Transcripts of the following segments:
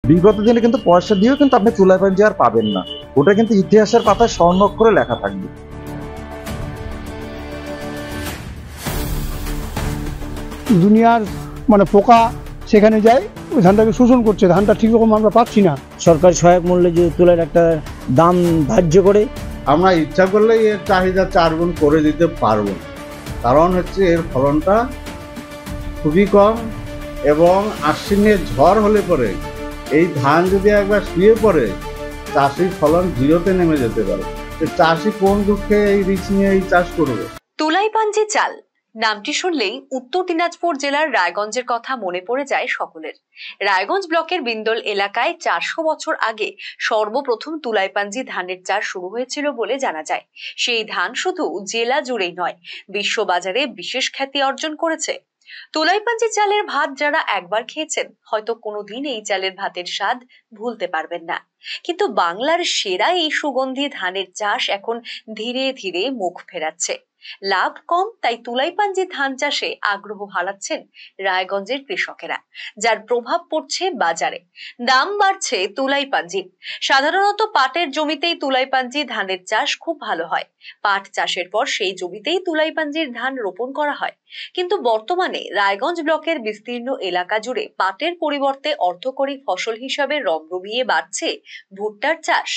বিগত দিনে কিন্তু পয়সা দিয়েও কিন্তু আপনি তুলায় পাঞ্জি আর পাবেন না। ওটা কিন্তু ইতিহাসের পাতায় স্বর্ণাক্ষরে লেখা থাকবে। দুনিয়ার পোকা সেখানে যায়, ওই ধানটাকে শোষণ করছে, ধানটা ঠিক রকম আমরা পাচ্ছি না। সরকার সহায়ক মূল্যে যদি তুলার একটা দাম ধার্য করে, আমরা ইচ্ছা করলেই এর চাহিদা 4 গুণ করে দিতে পারবো। কারণ হচ্ছে এর ফলনটা খুবই কম এবং আশ্বিনের ঝড় হলে পরে এই ধান যদি একবার শুয়ে পড়ে চাষির ফলন 0-তে নেমে যেতে পারে। চাষি কোন দুঃখে এই রিস্ক নিয়ে এই চাষ করবে? তুলাই পাঞ্জি চাল নামটি শুনলেই উত্তর দিনাজপুর জেলার রায়গঞ্জের কথা মনে পড়ে যায় সকলের। রায়গঞ্জ ব্লকের বিন্দল এলাকায় 400 বছর আগে সর্বপ্রথম তুলাইপাঞ্জি ধানের চাষ শুরু হয়েছিল বলে জানা যায়। সেই ধান শুধু জেলা জুড়েই নয়, বিশ্ববাজারে বিশেষ খ্যাতি অর্জন করেছে। তুলাইপাঞ্জি চালের ভাত যারা একবার খেয়েছেন হয়তো কোনোদিন এই চালের ভাতের স্বাদ ভুলতে পারবেন না। কিন্তু বাংলার সেরা এই সুগন্ধি ধানের চাষ এখন ধীরে ধীরে মুখ ফেরাচ্ছে। লাভ কম তাই তুলাইপাঞ্জি ধান চাষে আগ্রহ হারাচ্ছেন রায়গঞ্জের কৃষকেরা, যার প্রভাব পড়ছে বাজারে। দাম বাড়ছে তুলাইপাঞ্জি। সাধারণত পাটের জমিতেই তুলাইপাঞ্জি ধানের চাষ খুব ভালো হয়। পাট চাষের পর সেই জমিতেই তুলাইপাঞ্জির ধান রোপণ করা হয়। কিন্তু বর্তমানে রায়গঞ্জ ব্লকের বিস্তীর্ণ এলাকা জুড়ে পাটের পরিবর্তে অর্থকরী ফসল হিসাবে রমরমিয়ে বাড়ছে ভুট্টার চাষ।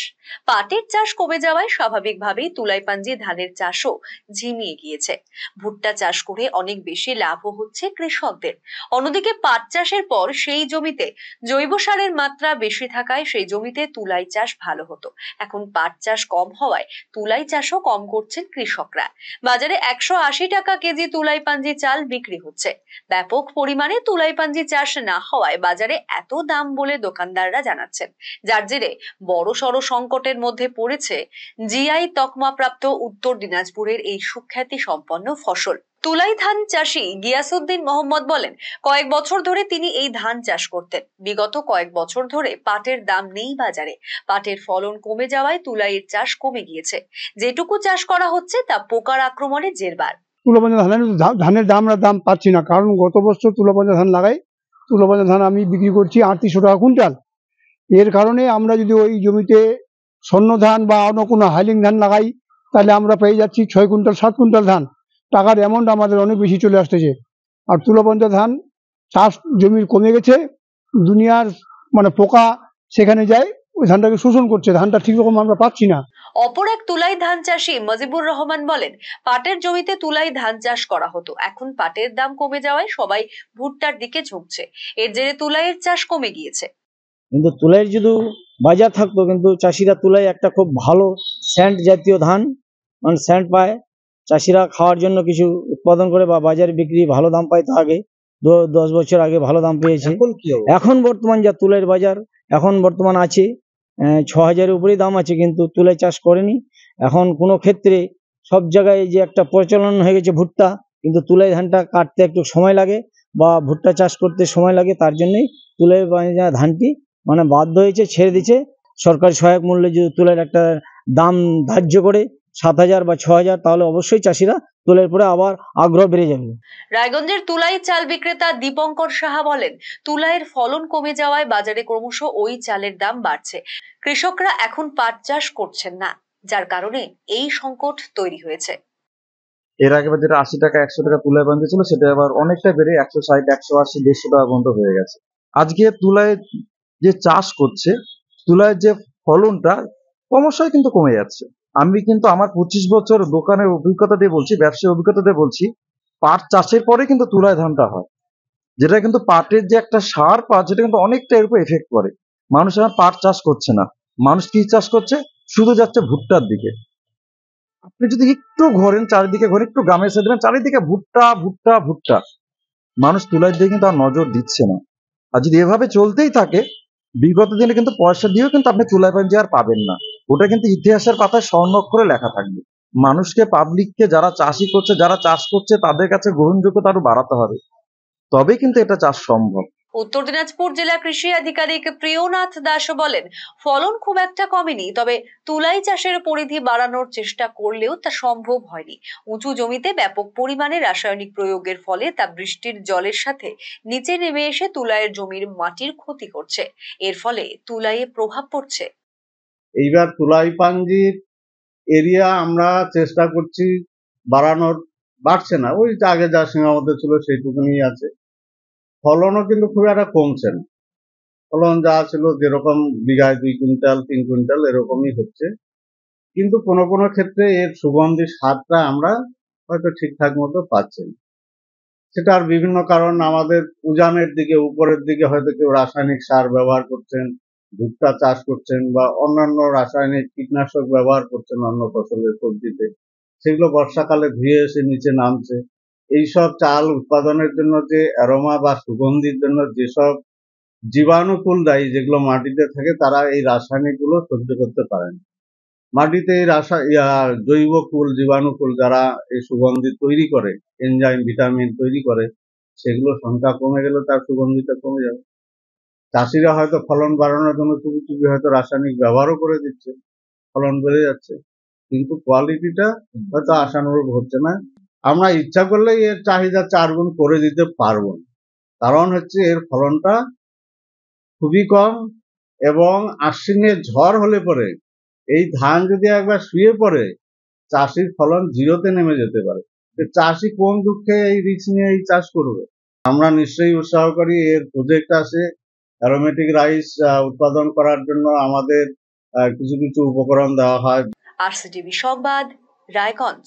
পাটের চাষ কমে যাওয়ায় স্বাভাবিকভাবেই তুলাইপাঞ্জি ধানের চাষও ঝিমিয়ে গিয়েছে। ভুট্টা চাষ করে অনেক বেশি লাভও হচ্ছে কৃষকদের। অন্যদিকে পাট চাষের পর সেই জমিতে জৈব সারের মাত্রা বেশি থাকায় সেই জমিতে তুলাই চাষ ভালো হতো। এখন পাট চাষ কম হওয়ায় তুলাই চাষও কম করছেন কৃষকরা। বাজারে 180 টাকা কেজি তুলাইপাঞ্জি চাল বিক্রি হচ্ছে। ব্যাপক পরিমাণে তুলাইপাঞ্জি চাষ না হওয়ায় বাজারে এত দাম বলে দোকানদাররা জানাচ্ছেন, যার জেরে বড়সড় সংকটের মধ্যে পড়েছে জিআই তকমা প্রাপ্ত উত্তর দিনাজপুরের এই সুখ্যাতি সম্পন্ন ফসল। তুলাই ধান চাষী গিয়াসউদ্দিন মোহাম্মদ বলেন, কয়েক বছর ধরে তিনি এই ধান চাষ করতেন। বিগত কয়েক বছর ধরে পাটের দাম নেই বাজারে। পাটের ফলন কমে যাওয়ায় তুলাইয়ের চাষ কমে গিয়েছে। যেটুকু চাষ করা হচ্ছে তা পোকার আক্রমণে জেরবার। তুলাপাঞ্জা ধানের দাম পাচ্ছি না, কারণ গত বছর তুলাপাঞ্জা ধান লাগাই, তুলাপাঞ্জা ধান আমি বিক্রি করছি 3800 টাকা কুইন্টাল। এর কারণে আমরা যদি ওই জমিতে স্বর্ণ ধান বা অন্য কোনো হাইলিং ধান লাগাই তাহলে আমরা পেয়ে যাচ্ছি 6 কুইন্টাল 7 কুইন্টাল ধান। টাকার অ্যামাউন্ট আমাদের অনেক বেশি চলে আসতেছে। আর তুলাপাঞ্জা ধান চাষ জমির কমে গেছে, দুনিয়ার পোকা সেখানে যায়, ওই ধানটাকে শোষণ করছে, ধানটা ঠিক রকম আমরা পাচ্ছি না। অপর এক তুলাই ধান চাষী মজিবুর রহমান বলেন, পাটের জমিতে তুলাই ধান চাষ করা হতো। এখন পাটের দাম কমে যাওয়ায় সবাই ভুট্টার দিকে ঝুঁকছে। এর জেরে তুলাইয়ের চাষ কমে গিয়েছে। কিন্তু তুলাইয়ের যদি বাজার থাকতো, কিন্তু চাষিরা তুলাই একটা খুব ভালো স্যান্ড জাতীয় ধান, স্যান্ড পায়, চাষিরা খাওয়ার জন্য কিছু উৎপাদন করে বা বাজারে বিক্রি ভালো দাম পাইতো। আগে 10 বছর আগে ভালো দাম পেয়েছে। এখন বর্তমান যা তুলাইয়ের বাজার এখন বর্তমান আছে 6000-এর উপরেই দাম আছে, কিন্তু তুলাই চাষ করেনি। এখন কোনো ক্ষেত্রে সব জায়গায় যে একটা প্রচলন হয়ে গেছে ভুট্টা, কিন্তু তুলাই ধানটা কাটতে একটু সময় লাগে বা ভুট্টা চাষ করতে সময় লাগে, তার জন্যই তুলাই ধানটি বাধ্য হয়েছে, ছেড়ে দিচ্ছে। সরকারি সহায়ক মূল্যে যদি তুলার একটা দাম ধার্য করে 7000 বা 6000, তাহলে অবশ্যই চাষিরা তুলার পরে আবার আগ্রহ বেড়ে যাবে। রায়গঞ্জের তুলাই চাল বিক্রেতা দীপঙ্কর সাহা বলেন, তুলাইয়ের ফলন কমে যাওয়ায় বাজারে ক্রমশ ওই চালের দাম বাড়ছে। কৃষকরা এখন পাট চাষ করছেন না, যার কারণে এই সংকট তৈরি হয়েছে। এর আগে যেটা 80 টাকা 100 টাকা তুলায় বাঞ্জি ছিল, সেটা আবার অনেকটা বেড়ে 160, 180, 150 টাকা পর্যন্ত হয়ে গেছে। আজকে তুলায় যে চাষ করছে, তুলায় যে ফলনটা ক্রমশই কিন্তু কমে যাচ্ছে। আমি কিন্তু আমার 25 বছর দোকানের অভিজ্ঞতা দিয়ে বলছি, ব্যবসায়িক অভিজ্ঞতা দিয়ে বলছি, পাট চাষের পরে কিন্তু তুলায় ধানটা হয়, যেটা কিন্তু পাটের যে একটা সার পাট, যেটা কিন্তু অনেকটা এর উপর এফেক্ট করে। মানুষ এখন পাট চাষ করছে না, মানুষ কি চাষ করছে, শুধু যাচ্ছে ভুট্টার দিকে। আপনি যদি একটু ঘোরেন, চারিদিকে ঘোরেন, একটু গ্রামের সাইড দেবেন, চারিদিকে ভুট্টা ভুট্টা ভুট্টা। মানুষ তুলার দিকে কিন্তু আর নজর দিচ্ছে না। আর যদি এভাবে চলতেই থাকে, বিগত দিনে কিন্তু পয়সা দিয়েও কিন্তু আপনি তুলায় পাঞ্জি আর পাবেন না। ওটা কিন্তু ইতিহাসের পাতায় স্বর্ণাক্ষরে লেখা থাকবে। মানুষকে, পাবলিককে, যারা চাষি করছে, যারা চাষ করছে, তাদের কাছে গ্রহণযোগ্যতা আরো বাড়াতে হবে, তবেই কিন্তু এটা চাষ সম্ভব। উত্তর দিনাজপুর জেলা কৃষি আধিকারিক প্রিয়নাথ দাস বলেন, ফলন খুব একটা কমেনি, তবে তুলাই চাষের পরিধি বাড়ানোর চেষ্টা করলেও তা সম্ভব হয়নি। উঁচু জমিতে ব্যাপক পরিমাণে রাসায়নিক প্রয়োগের ফলে তা বৃষ্টির জলের সাথে নিচে নেমে এসে তুলাইয়ের জমির মাটির ক্ষতি করছে। এর ফলে তুলাইয়ে প্রভাব পড়ছে। এইবার তুলাই পাঞ্জির এরিয়া আমরা চেষ্টা করছি বাড়ানোর, বাড়ছে না, ওই যে আগে যা সীমাবদ্ধ ছিল সেইটুকুনি আছে। ফলনও কিন্তু খুব একটা কমছে না, ফলন যা ছিল যেরকম বিঘায় 2 কুইন্টাল 3 কুইন্টাল এরকমই হচ্ছে। কিন্তু কোনো কোনো ক্ষেত্রে এর সুগন্ধি স্বাদটা আমরা হয়তো ঠিকঠাক মতো পাচ্ছি না। সেটার বিভিন্ন কারণ, আমাদের উজানের দিকে উপরের দিকে হয়তো কেউ রাসায়নিক সার ব্যবহার করছেন, ভুট্টা চাষ করছেন বা অন্যান্য রাসায়নিক কীটনাশক ব্যবহার করছেন অন্য ফসলের সবজিতে, সেগুলো বর্ষাকালে ধুয়ে এসে নিচে নামছে। এইসব চাল উৎপাদনের জন্য যে অ্যারোমা বা সুগন্ধির জন্য যেসব জীবাণুকুল দায়ী, যেগুলো মাটিতে থাকে, তারা এই রাসায়নিকগুলো সহ্য করতে পারে না। মাটিতে এই জৈব কুল, জীবাণুকুল যারা এই সুগন্ধি তৈরি করে, এনজাইম ভিটামিন তৈরি করে, সেগুলো সংখ্যা কমে গেলে তার সুগন্ধিটা কমে যাবে। চাষিরা হয়তো ফলন বাড়ানোর জন্য চুপি চুপি হয়তো রাসায়নিক ব্যবহারও করে দিচ্ছে, ফলন বেড়ে যাচ্ছে, কিন্তু কোয়ালিটিটা হয়তো আশানুরূপ হচ্ছে না। আমরা ইচ্ছা করলেই এর চাহিদা 4 গুণ করে দিতে পারবো না, কারণ হচ্ছে এর ফলনটা খুবই কম, এবং আশ্বিনের ঝড় হলে পরে এই ধান যদি একবার শুয়ে পড়ে, চাষির ফলন জিরোতে নেমে যেতে পারে। চাষি কোন দুঃখে এই রিস্ক নিয়ে এই চাষ করবে? আমরা নিশ্চয়ই উৎসাহ করি, এর প্রজেক্ট আছে অ্যারোমেটিক রাইস উৎপাদন করার জন্য আমাদের কিছু কিছু উপকরণ দেওয়া হয়। RCTV সংবাদ, রায়গঞ্জ।